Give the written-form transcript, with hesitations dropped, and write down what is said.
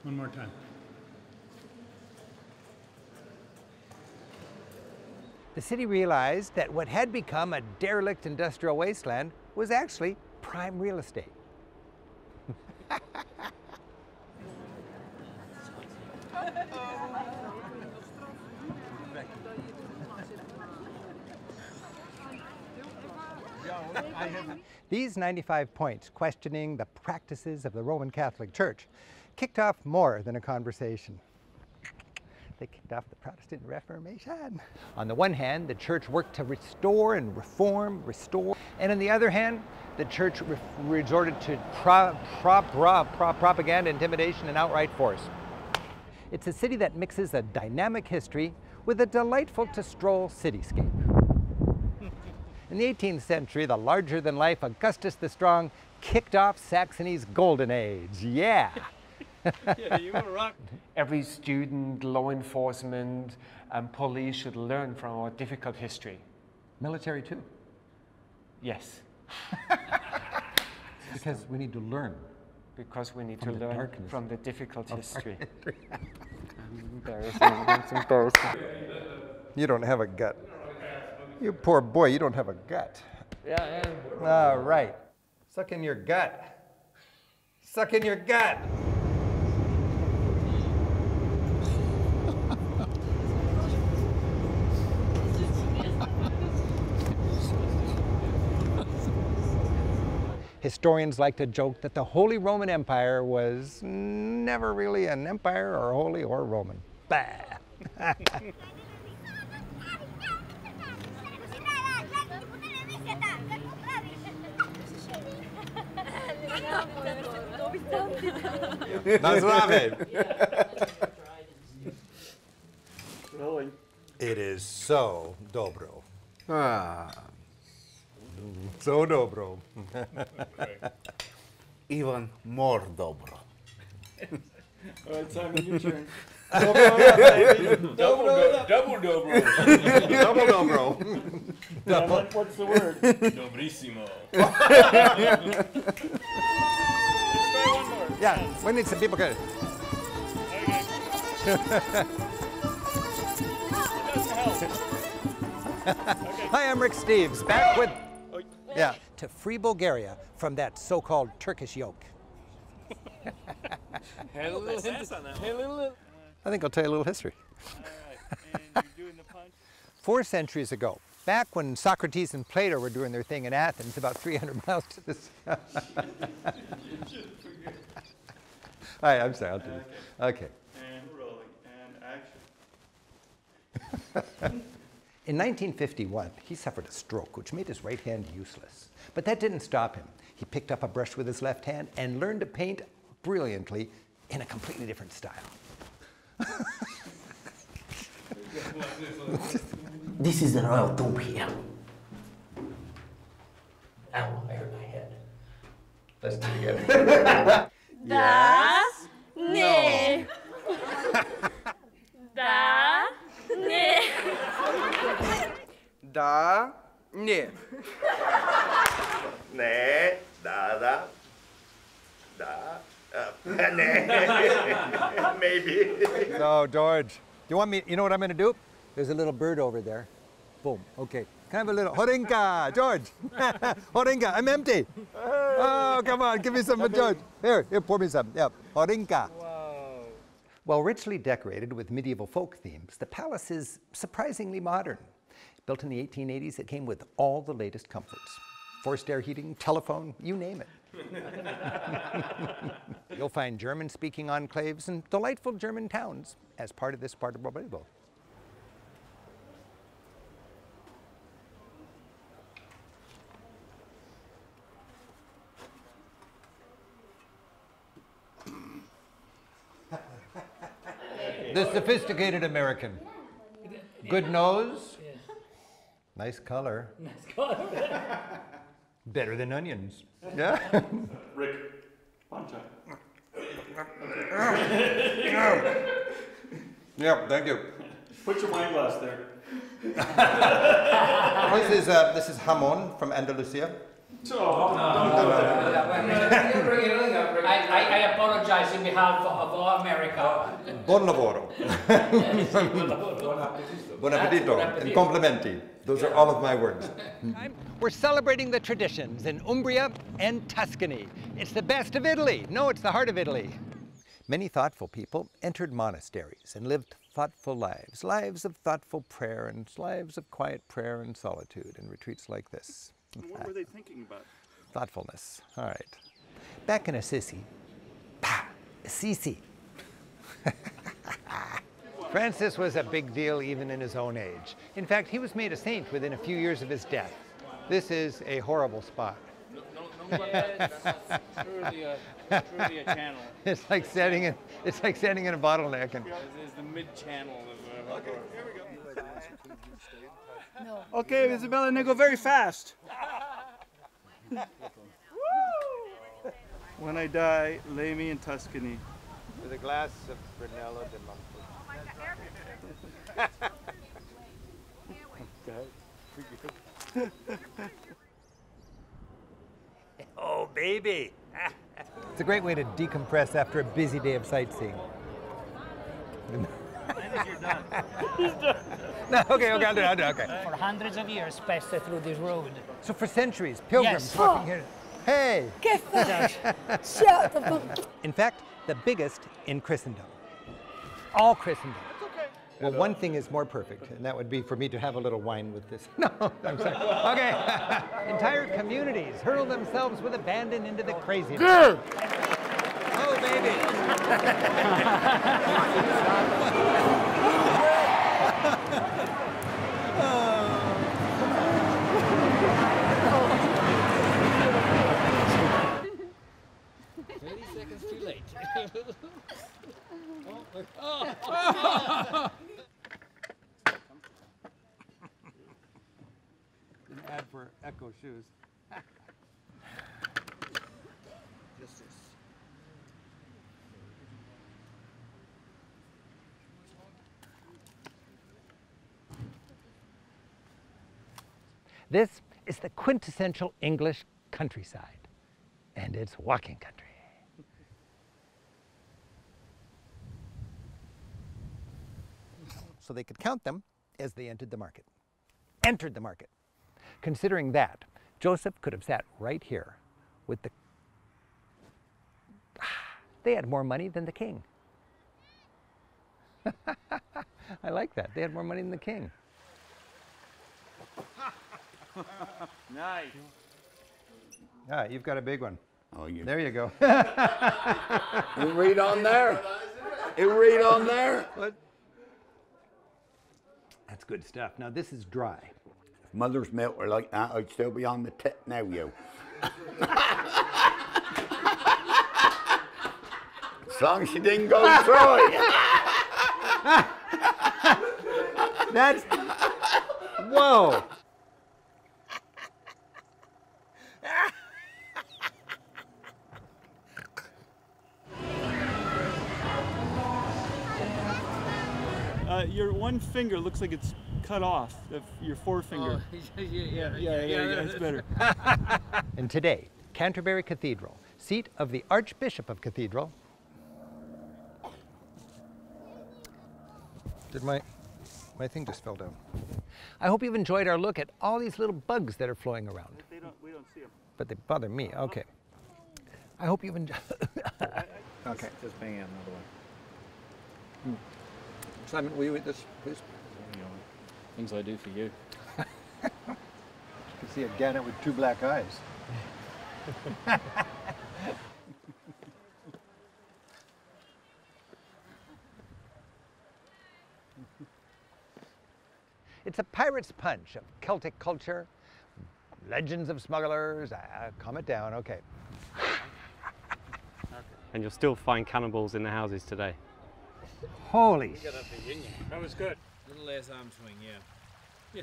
One more time. The city realized that what had become a derelict industrial wasteland was actually prime real estate. These 95 points questioning the practices of the Roman Catholic Church kicked off more than a conversation. They kicked off the Protestant Reformation. On the one hand, the church worked to restore and reform, and on the other hand, the church resorted to propaganda, intimidation, and outright force. It's a city that mixes a dynamic history with a delightful to stroll cityscape. In the 18th century, the larger-than-life Augustus the Strong kicked off Saxony's golden age. Yeah! Yeah, you want to rock. Every student, law enforcement, and police should learn from our difficult history. Military too. Yes. Because we need to learn. Because we need to learn from the difficult history. Embarrassing. It's embarrassing. You don't have a gut. You poor boy, you don't have a gut. Yeah, yeah. All right. Suck in your gut. Suck in your gut. Historians like to joke that the Holy Roman Empire was never really an empire or holy or Roman. Bah! Really? It is so dobro. Ah. So dobro. Even more dobro. All right, Simon, your turn. Double dobro. What's the word? Dobrissimo. Let's try one more. Yeah, we need some people good. Okay. It doesn't help. Okay. Hi, I'm Rick Steves, back with, to free Bulgaria from that so-called Turkish yoke. Hey, a little hint on that. Hey, a little. I think I'll tell you a little history. All right, and you're doing the punch? 4 centuries ago, back when Socrates and Plato were doing their thing in Athens, about 300 miles to the south. All right, I'm sorry, I'll do this. Okay. And rolling, and action. In 1951, he suffered a stroke, which made his right hand useless. But that didn't stop him. He picked up a brush with his left hand and learned to paint brilliantly in a completely different style. This is the royal tomb here. Ow, I hurt my head. Let's do it together. Da, ne. Da, ne. Da, ne. Ne, da. Ne. Maybe. So, George, you want me, you know what I'm going to do? There's a little bird over there. Boom, okay. Can I have a little, Horinka, George. Horinka, I'm empty. Oh, come on, give me some for George. Here, pour me some. Yeah, Horinka. Wow. Well, richly decorated with medieval folk themes, the palace is surprisingly modern. Built in the 1880s, it came with all the latest comforts. Forced air heating, telephone, you name it. You'll find German-speaking enclaves and delightful German towns as part of this part of Romania. The sophisticated American. Good nose. Nice color. Nice color. Better than onions. Yeah? Rick, punch up. Yeah, thank you. Put your wine glass there. This is jamon from Andalusia. I apologize apologize in behalf of America. Buon lavoro. Buon appetito. And complimenti. Those are all of my words. We're celebrating the traditions in Umbria and Tuscany. It's the best of Italy. No, it's the heart of Italy. Many thoughtful people entered monasteries and lived thoughtful lives, lives of thoughtful prayer and lives of quiet prayer and solitude in retreats like this. What were they thinking about? Thoughtfulness. All right. Back in Assisi. Assisi. Francis was a big deal even in his own age. In fact, he was made a saint within a few years of his death. This is a horrible spot. Truly a channel. It's like standing in a bottleneck. And This is the mid-channel of Okay, here we go. Okay, Isabella, now go very fast. When I die, lay me in Tuscany. with a glass of Brunello de Monte. Oh, baby. It's a great way to decompress after a busy day of sightseeing. I think you're done. He's done. No, okay, I'll do it. Okay. For hundreds of years passed through this road. So for centuries, pilgrims Yes. walking here. Hey! Che fai? Shut the fuck. In fact, the biggest in Christendom. All Christendom. Well, one thing is more perfect, and that would be for me to have a little wine with this. No, I'm sorry. Okay. Entire communities hurl themselves with abandon into the craziness. Oh, baby. Too late. An ad for Echo shoes. This is the quintessential English countryside, and it's walking country. So they could count them as they entered the market. Entered the market. Considering that, Joseph could have sat right here with the... They had more money than the king. I like that. They had more money than the king. Nice. All right, you've got a big one. Oh, you. There you go. You read on there. You read on there. What? That's good stuff. Now this is dry. If mother's milk were like that, I'd still be on the tip now, you. As long as she didn't go through it. That's... Whoa! Your one finger looks like it's cut off. Your forefinger. Yeah, that's better. And today, Canterbury Cathedral, seat of the Archbishop of Cathedral. Did my thing just fell down? I hope you've enjoyed our look at all these little bugs that are floating around. We don't see them. But they bother me. Okay. I hope you've enjoyed. Okay. Just bang out another one. Simon, will you eat this, please? Things I do for you. You can see a gannet with two black eyes. It's a pirate's punch of Celtic culture, legends of smugglers. Calm it down, okay. And you'll still find cannibals in the houses today. Holy That was good. A little less arm swing, yeah.